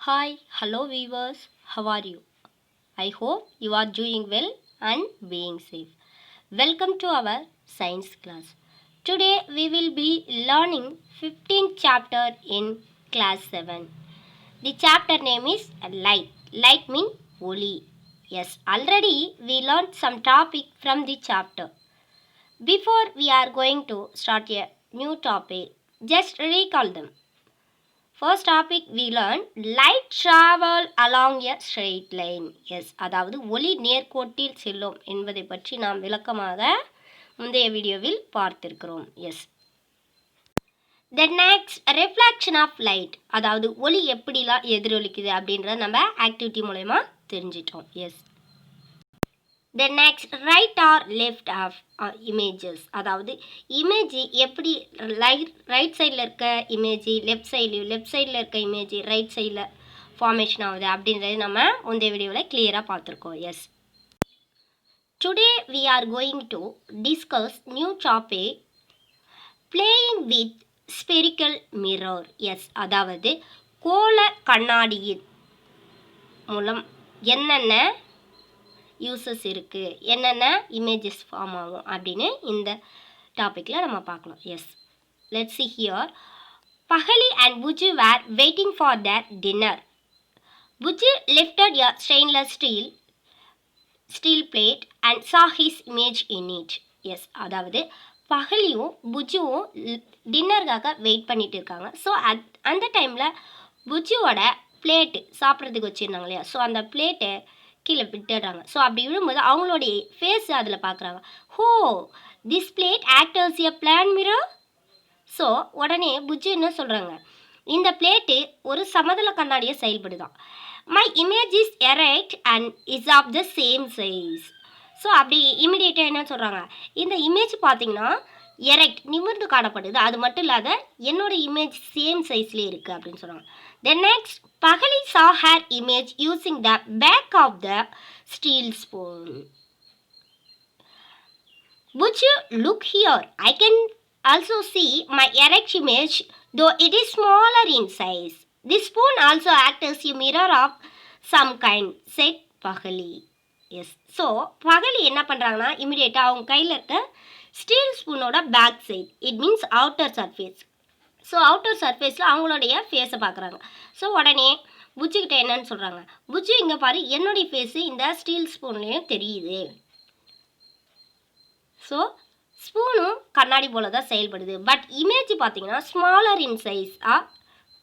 Hi, hello viewers, how are you? I hope you are doing well and being safe. Welcome to our science class. Today we will be learning 15th chapter in class 7. The chapter name is light. Light means Oli. Yes, already we learned some topic from the chapter. Before we are going to start a new topic, just recall them. First topic we learn light travel along a straight line. Yes, அதாவது ஒளி நேர்கோட்டில் செல்லும் என்பதை பற்றி நாம் விளக்கமாக முந்தைய வீடியோவில் பார்த்திருக்கிறோம். Yes, the next reflection of light, அதாவது ஒளி எப்படிலாம் எதிரொலிக்குது அப்படின்றத நம்ம ஆக்டிவிட்டி மூலமா தெரிஞ்சிட்டோம். Yes, the next right or left of images, அதாவது இமேஜ் எப்படி ரைட் சைடில் இருக்க இமேஜ் லெஃப்ட் சைடில் இருக்க இமேஜ் ரைட் சைடில் ஃபார்மேஷன் ஆகுது அப்படின்றது நம்ம முந்தைய வீடியோவில் கிளியராக பார்த்துருக்கோம். Yes, today we are going to discuss new topic playing with spherical mirror. Yes, அதாவது கோள கண்ணாடியின் மூலம் என்னென்ன யூசஸ் இருக்குது, என்னென்ன இமேஜஸ் ஃபார்ம் ஆகும் அப்படின்னு இந்த டாப்பிக்கில் நம்ம பார்க்கலாம். Yes, let's see here. Pahali and Buju were waiting for their dinner. Buju lifted a stainless steel plate and saw his image in it. Yes, அதாவது பகலியும் புஜுவும் டின்னருக்காக வெயிட் பண்ணிட்டு இருக்காங்க. ஸோ அந்த டைமில் புஜுவோட பிளேட்டு சாப்பிட்றதுக்கு வச்சுருந்தாங்க இல்லையா, ஸோ அந்த பிளேட்டை கீழே விட்டுடுறாங்க. ஸோ அப்படி விழும்போது அவங்களுடைய ஃபேஸ் அதில் பார்க்குறாங்க. Oh, this plate acts as a plane mirror. So உடனே புஜ்ஜு என்ன சொல்கிறாங்க, இந்த பிளேட்டு ஒரு சமதள கண்ணாடியை செயல்படுதான். My image is erect and is of the same size. So அப்படி இமிடியேட்டாக என்ன சொல்கிறாங்க, இந்த இமேஜ் பார்த்தீங்கன்னா எரைட் நிமிர்ந்து காணப்படுது, அது மட்டும் இல்லாத என்னோட இமேஜ் சேம் சைஸ்லேயே இருக்குது அப்படின்னு சொல்கிறாங்க. Then next, Pahali saw her image using the back of the steel spoon. Buju, look here. I can also see my erect image, though it is smaller in size. This spoon also acts as a mirror of some kind, said Pahali. Yes. So, Pahali என்ன பண்ணுறாங்கன்னா இமிடியேட்டாக அவங்க கையில் இருக்க steel ஸ்பூனோட back side, it means outer surface. So outer சர்ஃபேஸில் அவங்களுடைய ஃபேஸை பார்க்குறாங்க. ஸோ உடனே புஜ்ஜுக்கிட்ட என்னன்னு சொல்கிறாங்க, புஜ்ஜு இங்கே பாரு, என்னுடைய ஃபேஸு இந்த ஸ்டீல் ஸ்பூன்லேயும் தெரியுது. ஸோ ஸ்பூனும் கண்ணாடி போல தான் செயல்படுது, பட் இமேஜ் பார்த்தீங்கன்னா ஸ்மாலர் இன் சைஸ்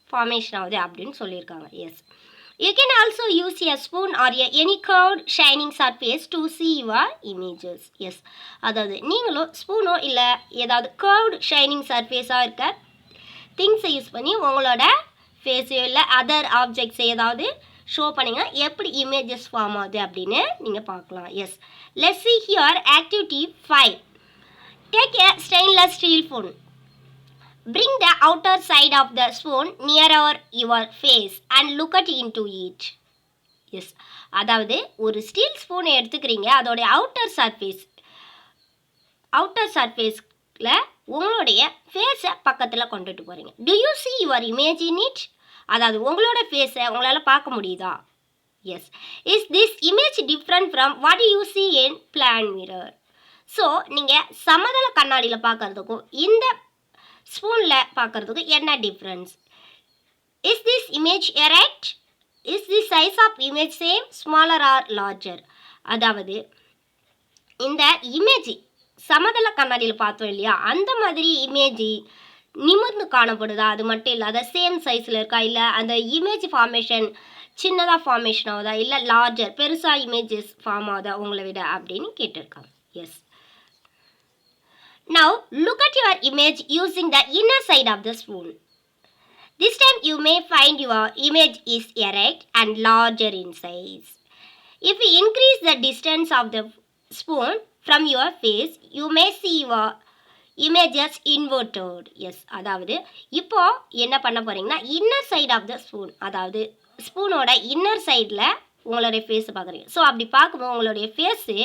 ஃபார்மேஷன் ஆகுது அப்படின்னு சொல்லியிருக்காங்க. Yes, you can also use a spoon or any curved shining surface to see your images. Yes, அதாவது நீங்களும் ஸ்பூனோ இல்லை ஏதாவது கர்வ்டு ஷைனிங் சர்ஃபேஸாக இருக்க திங்ஸை யூஸ் பண்ணி உங்களோட ஃபேஸையோ இல்லை அதர் ஆப்ஜெக்ட்ஸை ஏதாவது ஷோ பண்ணிங்கன்னா எப்படி இமேஜஸ் ஃபார்ம் ஆகுது அப்படின்னு நீங்கள் பார்க்கலாம். Yes, let's see here activity 5. Take a stainless steel spoon. Bring the outer side of the spoon nearer your face and look into it. Yes, அதாவது ஒரு ஸ்டீல் ஸ்பூனை எடுத்துக்கிறீங்க, அதோடைய அவுட்டர் சர்ஃபேஸில் உங்களுடைய ஃபேஸை பக்கத்தில் கொண்டுட்டு போகிறீங்க. To you see your image in it? அதாவது உங்களோட ஃபேஸை உங்களால் பார்க்க முடியுதா? Yes, is this image different from what you see in plane mirror? So நீங்கள் சமதள கண்ணாடியில் பார்க்குறதுக்கும் இந்த ஸ்பூனில் பார்க்குறதுக்கும் என்ன difference? Is this image erect? Is the size of image same, smaller or larger? அதாவது இந்த இமேஜ் சமதள கண்ணாடியில் பார்த்தோம் இல்லையா, அந்த மாதிரி இமேஜ் நிமிர்ந்து காணப்படுதா, அது மட்டும் இல்லாத சேம் சைஸில் இருக்கா, இல்லை அந்த இமேஜ் ஃபார்மேஷன் சின்னதாக ஃபார்மேஷன் ஆகுதா, இல்லை லார்ஜர் பெருசாக இமேஜஸ் ஃபார்ம் ஆகுதா உங்களை விட அப்படின்னு கேட்டிருக்காங்க. Yes, now look at your image using the inner side of the spoon. This time you may find your image is erect and larger in size. If we increase the distance of the spoon from your face, you may see your images inverted. Yes, அதாவது இப்போ என்ன பண்ண போறீங்கன்னா inner side of the spoon, அதாவது ஸ்பூனோட inner சைடில் உங்களுடைய ஃபேஸை பார்க்குறீங்க. ஸோ அப்படி பார்க்கும்போது உங்களுடைய ஃபேஸு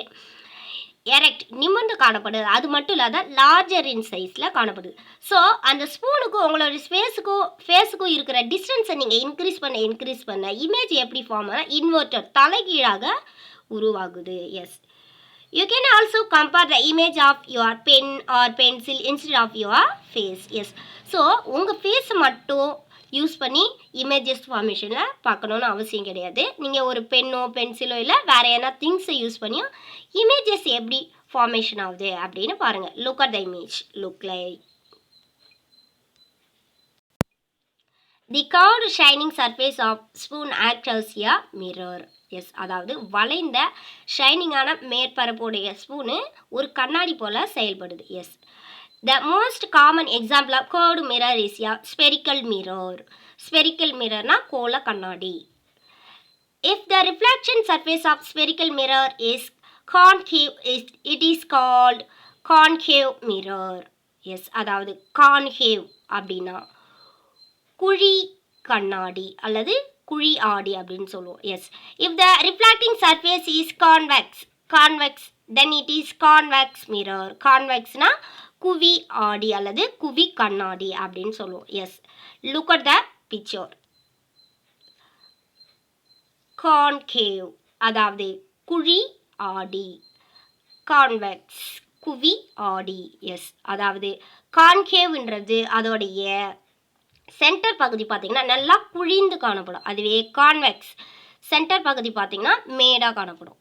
எரெக்ட் நிமிர்ந்து காணப்படுது. அது மட்டும் இல்லாத லார்ஜர் இன் சைஸில் காணப்படுது. ஸோ அந்த ஸ்பூனுக்கும் உங்களோட ஃபேஸுக்கும் இருக்கிற டிஸ்டன்ஸை நீங்கள் இன்க்ரீஸ் பண்ண இமேஜ் எப்படி ஃபார்ம் ஆனால் இன்வெர்டட் தலைகீழாக உருவாகுது. Yes, you can also compare the image of your pen or pencil instead of your face. Yes, so உங்கள் ஃபேஸை மட்டும் யூஸ் பண்ணி இமேஜஸ் ஃபார்மேஷனில் பார்க்கணுன்னு அவசியம் கிடையாது. நீங்கள் ஒரு பென்னோ பென்சிலோ இல்லை வேறு எதனா திங்ஸை யூஸ் பண்ணியும் இமேஜஸ் எப்படி ஃபார்மேஷன் ஆகுது அப்படின்னு பாருங்கள். Look at the image. Look like the curved shining surface of spoon act as a mirror. Yes, அதாவது வளைந்த ஷைனிங்கான மேற்பரப்புடைய ஸ்பூனு ஒரு கண்ணாடி போல் செயல்படுது. Yes, the most common example of curved mirror is a spherical mirror. Spherical mirror na கோள கண்ணாடி. If the reflection surface of spherical mirror is concave, it is called concave mirror. Yes, அதாவது concave அப்படின்னா குழி கண்ணாடி அல்லது குழி ஆடி அப்படின்னு சொல்லுவோம். Yes, if the reflecting surface is convex, then it is convex mirror. Convexனா குவி ஆடி அல்லது குவி கண்ணாடி அப்படின்னு சொல்லுவோம். Yes, look at the picture. Concave அதாவது குழி ஆடி, கான்வெக்ஸ் குவி ஆடி. எஸ், அதாவது கான்கேவ்ன்றது அதோடைய சென்டர் பகுதி பார்த்தீங்கன்னா நல்லா குழிந்து காணப்படும். அதுவே கான்வெக்ஸ் சென்டர் பகுதி பார்த்தீங்கன்னா மேடாக காணப்படும்.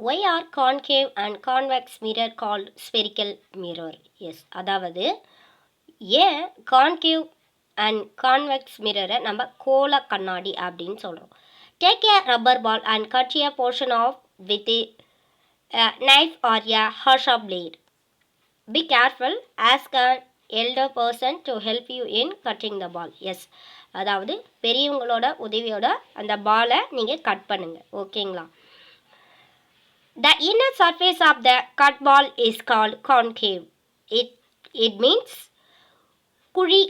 Why are concave and convex mirror called spherical mirror? Yes, அதாவது ஏன் concave and convex mirror நம்ம கோள கண்ணாடி அப்படின்னு சொல்கிறோம். Take a rubber ball and cut a portion off with a knife or a harsher blade. Be careful, ask an elder person to help you in cutting the ball. Yes, அதாவது பெரியவங்களோட உதவியோட அந்த பாலை நீங்கள் கட் பண்ணுங்கள். ஓகேங்களா? The inner surface of the cut ball is called concave. It means குழி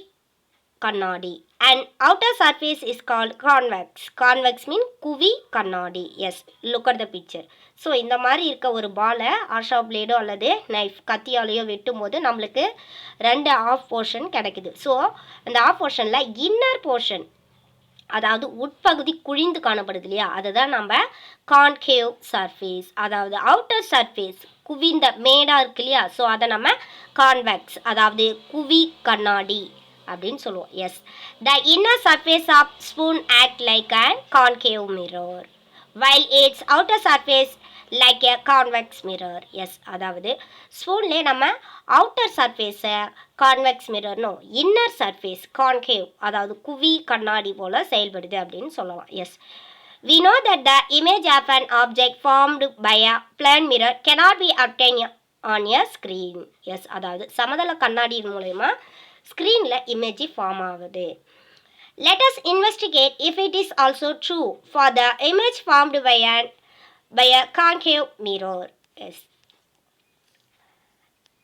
கண்ணாடி. And outer surface is called convex. Convex means குவி கண்ணாடி. Yes, look at the picture. So இந்த மாதிரி இருக்க ஒரு பாலை ஆஷா பிளேடோ அல்லது நைஃப் கத்தியாலேயோ வெட்டும் போது நம்மளுக்கு ரெண்டு ஆஃப் போர்ஷன் கிடைக்குது. ஸோ அந்த ஆஃப் போர்ஷனில் இன்னர் போர்ஷன் அதாவது உட்பகுதி குழிந்து காணப்படுது இல்லையா, அதுதான் நம்ம கான்கேவ் சர்ஃபேஸ். அதாவது அவுட்டர் சர்ஃபேஸ் குவிந்த மேடாக இருக்கு இல்லையா, ஸோ அதை நம்ம கான்வெக்ஸ் அதாவது குவி கண்ணாடி அப்படின்னு சொல்லுவோம். Yes, the inner surface of spoon act like and concave mirror while its outer surface like a convex mirror. Yes, அதாவது ஸ்பூன்லேயே நம்ம அவுட்டர் சர்ஃபேஸை கான்வெக்ஸ் மிரர்னும் இன்னர் சர்ஃபேஸ் கான்கேவ் அதாவது குவி கண்ணாடி போல் செயல்படுது அப்படின்னு சொல்லலாம். Yes, we know that the image of an object formed by a plane mirror cannot be obtained on a screen. Yes, அதாவது சமதள கண்ணாடியின் மூலமா ஸ்க்ரீனில் இமேஜ் ஃபார்ம் ஆகுது. Let us investigate if it is also true for the image formed by a concave mirror. Yes,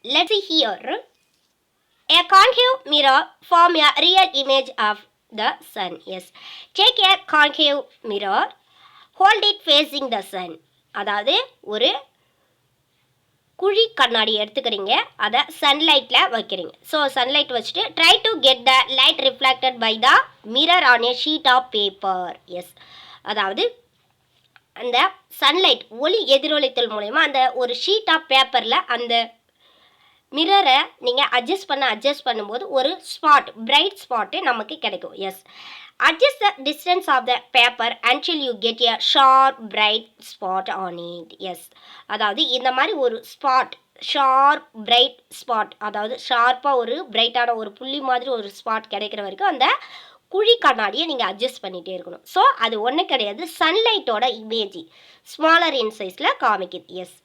let's see here. A concave mirror form a real image of the sun. Yes, take a concave mirror, hold it facing the sun. அதாவது ஒரு குழி கண்ணாடி எடுத்துக்கிறீங்க, அதை சன்லைட்டில் வைக்கிறீங்க. So sunlight வச்சுட்டு try to get the light reflected by the mirror on a sheet of paper. Yes, அதாவது அந்த சன்லைட் ஒளி எதிரொலித்தல் மூலயமா அந்த ஒரு ஷீட் ஆஃப் பேப்பரில் அந்த மிரரை நீங்கள் அட்ஜஸ்ட் பண்ணும்போது ஒரு ஸ்பாட் பிரைட் ஸ்பாட்டு நமக்கு கிடைக்கும். Yes, adjust the distance of the paper until you get a sharp bright spot on it. Yes, அதாவது இந்த மாதிரி ஒரு ஸ்பாட் ஷார்ப் பிரைட் ஸ்பாட் அதாவது ஷார்ப்பாக ஒரு பிரைட்டான ஒரு புள்ளி மாதிரி ஒரு ஸ்பாட் கிடைக்கிற வரைக்கும் அந்த குழி கண்ணாடியை நீங்கள் அட்ஜஸ்ட் பண்ணிகிட்டே இருக்கணும். ஸோ அது ஒன்றும் கிடையாது, சன்லைட்டோட இமேஜ் ஸ்மாலர் இன் சைஸில் காமிக்குது. Yes,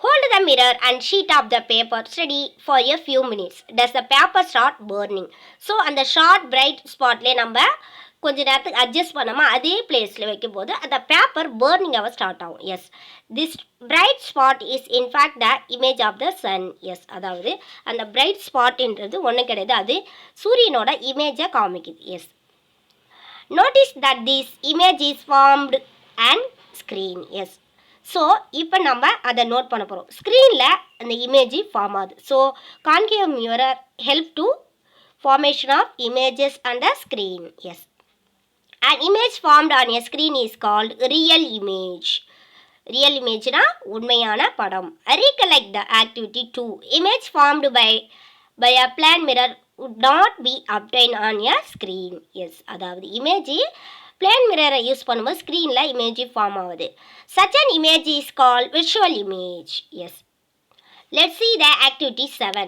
hold the mirror and sheet of the paper steady for a few minutes. Does the paper start burning? So அந்த ஷார்ட் பிரைட் ஸ்பாட்லேயே நம்ம கொஞ்ச நேரத்துக்கு அட்ஜஸ்ட் பண்ணாமல் அதே பிளேஸில் வைக்கும்போது அந்த பேப்பர் பர்னிங்காக ஸ்டார்ட் ஆகும். Yes, this bright spot is in fact the image of the sun. Yes, அதாவது அந்த பிரைட் ஸ்பாட்ன்றது ஒன்றும் கிடையாது, அது சூரியனோட இமேஜை காமிக்குது. Yes, Notice that this image is formed and screen. Yes. So இப்போ நம்ம அதை நோட் பண்ண போகிறோம். ஸ்க்ரீனில் அந்த இமேஜ் ஃபார்ம் ஆகுது. So concave mirror help to formation of images on the screen. Yes. An image formed on a screen is called real image. Real image na உண்மையான படம். Recollect the activity 2. Image formed by a plane mirror would not be obtained on a screen. Yes. அதாவது image plane mirror use பண்ணும்போது ஸ்க்ரீனில் image form ஆகுது. Such an image is called visual image. Yes. Let's see the activity 7.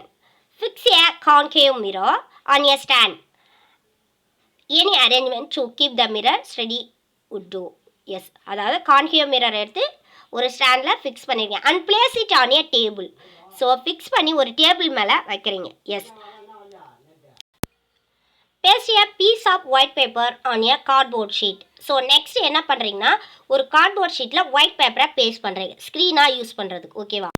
Fix a concave mirror on a stand. Any arrangement to keep the mirror steady would do. Yes. அதாவது concave mirror எடுத்து ஒரு ஸ்டாண்டில் fix பண்ணிருக்கீங்க. And place it on a table. So fix பண்ணி ஒரு table மேலே வைக்கிறீங்க. S. Paste a piece of white paper on a cardboard sheet. So next என்ன பண்ணுறீங்கன்னா ஒரு கார்ட்போர்ட் ஷீட்டில் ஒயிட் பேப்பரை பேஸ்ட் பண்ணுறீங்க ஸ்க்ரீனாக யூஸ் பண்ணுறதுக்கு. ஓகேவா?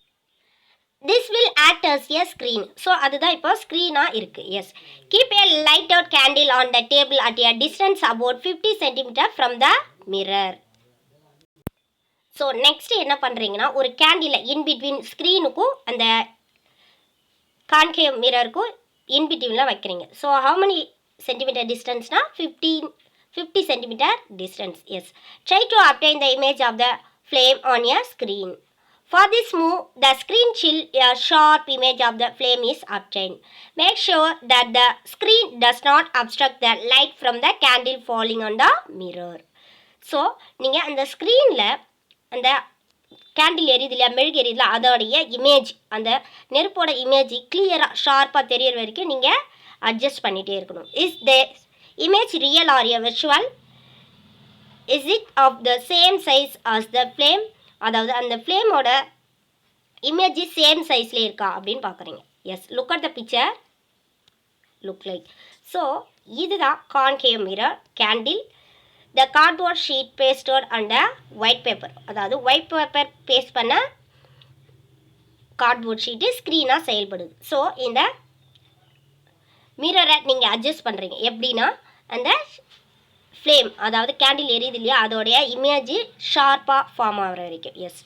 This will act as a screen. So அதுதான் இப்போ ஸ்க்ரீனாக இருக்குது. S. Keep a light out candle on the table at a distance about 50 cm from the mirror. So next என்ன பண்ணுறீங்கன்னா ஒரு கேண்டில் இன்பிட்வீன் ஸ்க்ரீனுக்கும் அந்த கான்கேவ் மிரருக்கும் இன்பிட்வீனில் வைக்கிறீங்க. So how many centimeter டிஸ்டன்ஸ்னா 50 centimeter distance. Yes. Try to obtain the image of the flame on your screen. For this move, the screen chill a sharp image of the flame is obtained. Make sure that the screen does not obstruct the light from the candle falling on the mirror. So, நீங்கள் அந்த ஸ்க்ரீனில் அந்த candle எரியுது இல்லையா, மெழுகு எரியுதுல, அதோடைய image அந்த நெருப்போட image கிளியராக ஷார்ப்பாக தெரியற வரைக்கும் நீங்கள் அட்ஜஸ்ட் பண்ணிகிட்டே இருக்கணும். Is the image real or a virtual? Is it of the same size as the flame? அதாவது அந்த ஃப்ளேமோட இமேஜ் சேம் சைஸ்லேயே இருக்கா அப்படின்னு பார்க்குறீங்க. Yes. Look at the picture. Look like. So இதுதான் concave mirror candle. The cardboard sheet pasted and white paper. அதாவது white paper paste பண்ண கார்ட்போர்ட் ஷீட்டு ஸ்க்ரீனாக செயல்படுது. ஸோ இந்த மிரரை நீங்கள் அட்ஜஸ்ட் பண்ணுறீங்க எப்படின்னா அந்த ஃப்ளேம் அதாவது கேண்டில் எரியுது இல்லையா அதோடைய இமேஜ் ஷார்ப்பாக ஃபார்ம் ஆகிற வரைக்கும். Yes.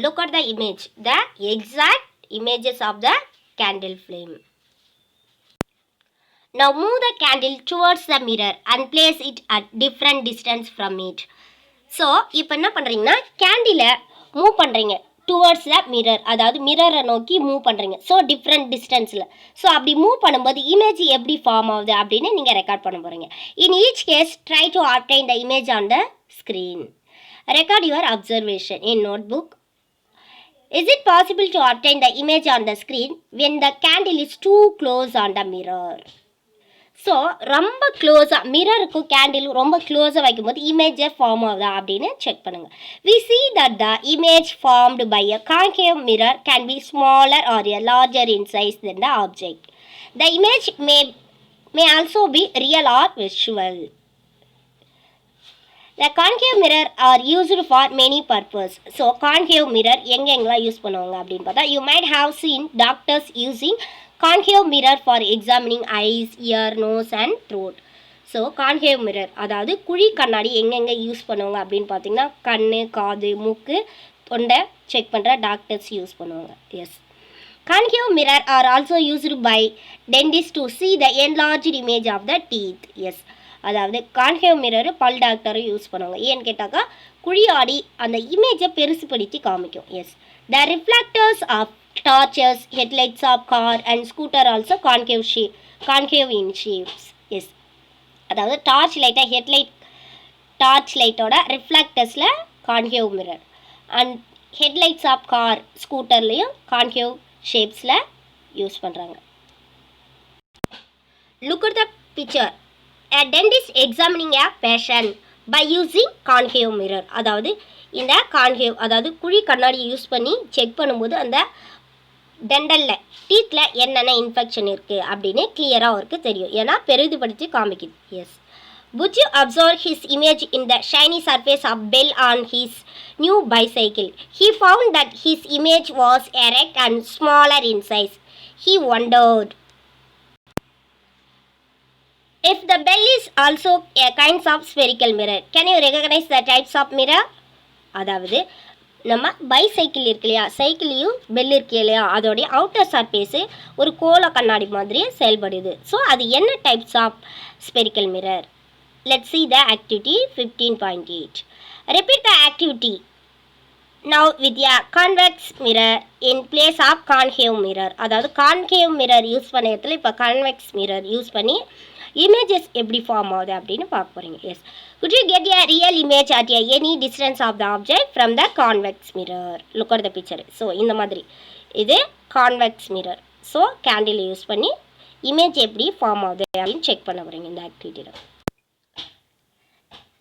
Look at the image, the exact images of the candle flame. Now move the candle towards the mirror and place it at different distance from it. So இப்போ என்ன பண்ணுறீங்கன்னா கேண்டிலை மூவ் பண்ணுறீங்க towards the mirror, அதாவது மிரரை நோக்கி move பண்ணுறீங்க. So different டிஸ்டன்ஸில். ஸோ அப்படி மூவ் பண்ணும்போது இமேஜ் எப்படி ஃபார்ம் ஆகுது அப்படின்னு நீங்கள் ரெக்கார்ட் பண்ண போகிறீங்க. In each case try to obtain the image on the screen. Record your observation in notebook. Is it possible to obtain the image on the screen when the candle is too close on the mirror? So ரொம்ப க்ளோஸாக மிரருக்கும் candle ரொம்ப க்ளோஸாக வைக்கும்போது இமேஜை form ஆகுதா அப்படின்னு check பண்ணுங்கள். We see that the image formed by a concave mirror can be smaller or a larger in size than the object. The image may also be real or visual. The concave mirror are used for many purposes. So concave mirror எங்கெங்கெல்லாம் use பண்ணுவாங்க அப்படின்னு பார்த்தா you might have seen doctors using concave mirror for examining eyes, ear, nose and throat. So concave mirror அதாவது குழி கண்ணாடி எங்கெங்கே use பண்ணுவாங்க அப்படின்னு பார்த்தீங்கன்னா கண், காது, மூக்கு, தொண்டை செக் பண்ணுற டாக்டர்ஸ் யூஸ் பண்ணுவாங்க. S. Concave mirror are also used by dentists to see the enlarged image of the teeth. Yes. அதாவது கான்கேவ் மிரர் பல் டாக்டரும் யூஸ் பண்ணுவாங்க. ஏன்னு கேட்டாக்கா குழியாடி அந்த இமேஜை பெருசுப்படுத்தி காமிக்கும். S. The reflectors of torches, headlights of car and scooter also concave in shapes. Yes. அதாவது டார்ச் லைட்டை டார்ச் லைட்டோட ரிஃப்ளெக்டர்ஸில் concave mirror and headlights of car ஸ்கூட்டர்லேயும் கான்கேவ் ஷேப்ஸில் யூஸ் பண்ணுறாங்க. Look at the picture. A dentist examining a patient by using concave mirror. அதாவது இந்த concave அதாவது குழி கண்ணாடி யூஸ் பண்ணி செக் பண்ணும்போது அந்த டெண்டலில் டீத்தில் என்னென்ன இன்ஃபெக்ஷன் இருக்குது அப்படின்னு கிளியராக அவருக்கு தெரியும். ஏன்னா பெரிதுபடுத்தி காமிக்குது. S. Would you observe his image in the shiny surface of bell on his new bicycle? He found that his image was erect and smaller in size. He wondered. If the bell is also a kind of spherical mirror, can you recognize the types of mirror? அதாவது நம்ம bicycle இருக்கு இல்லையா, சைக்கிளையும் bell இருக்கு இல்லையா, அதோடைய outer surface ஒரு கோள கண்ணாடி மாதிரி செயல்படுது. ஸோ அது என்ன types of spherical mirror? Let's see the activity 15.8. Repeat the activity now with a convex mirror in place of concave mirror. அதாவது concave mirror யூஸ் பண்ண இடத்துல இப்போ convex mirror யூஸ் பண்ணி இமேஜஸ் எப்படி ஃபார்ம் ஆகுது அப்படின்னு பார்க்க போகிறீங்க. Yes, could you get a real image at any distance of the object from the convex mirror? Look at the picture. So இந்த மாதிரி இது convex mirror. So candle use பண்ணி இமேஜ் எப்படி ஃபார்ம் ஆகுது அப்படின்னு செக் பண்ண போகிறீங்க இந்த ஆக்டிவிட்டியில்.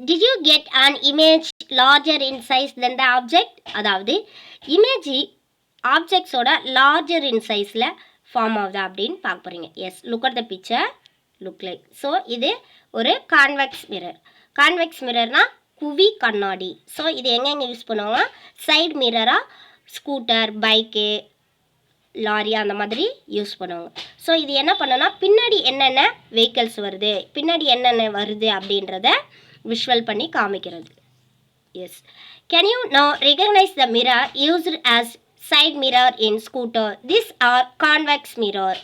Did you get an image larger in size than the object? அதாவது இமேஜ் ஆப்ஜெக்ட்ஸோட லார்ஜர் இன் சைஸில் ஃபார்ம் ஆகுதா அப்படின்னு பார்க்க போகிறீங்க. Yes, look at the picture, look like. So இது ஒரு கான்வெக்ஸ் மிரர். கான்வெக்ஸ் மிரர்னா குவி கண்ணாடி. ஸோ இது எங்கெங்கே யூஸ் பண்ணுவாங்கன்னா சைடு மிரராக ஸ்கூட்டர், பைக்கு, லாரி அந்த மாதிரி யூஸ் பண்ணுவாங்க. ஸோ இது என்ன பண்ணுன்னா பின்னாடி என்னென்ன வெஹிக்கல்ஸ் வருது, பின்னாடி என்னென்ன வருது அப்படின்றத விஷுவல் பண்ணி காமிக்கிறது. Yes, can you no recognise the mirror used as side mirror in scooter? This are convex mirror.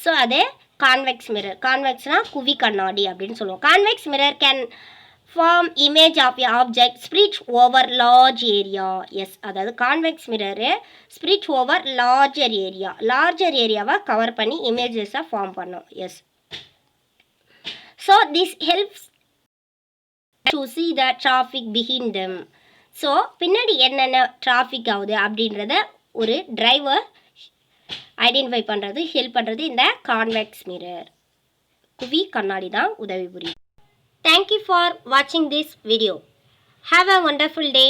So அது கான்வெக்ஸ் மிரர். கான்வெக்ஸ்னா குவி கண்ணாடி அப்படின்னு சொல்லுவோம். Convex mirror can form image of a object spread over large area. Yes, அதாவது convex mirror spread over larger area, larger ஏரியாவை cover பண்ணி இமேஜஸை ஃபார்ம் பண்ணும். Yes, so this helps to see the traffic behind them. So பின்னாடி என்னென்ன traffic ஆகுது அப்படின்றத ஒரு டிரைவர் ஐடென்டிஃபை பண்ணுறது, ஹெல்ப் பண்ணுறது இந்த கான்வெக்ஸ் மிரர், குவி கண்ணாடி தான் உதவி புரியும். Thank you for watching this video. Have a wonderful day.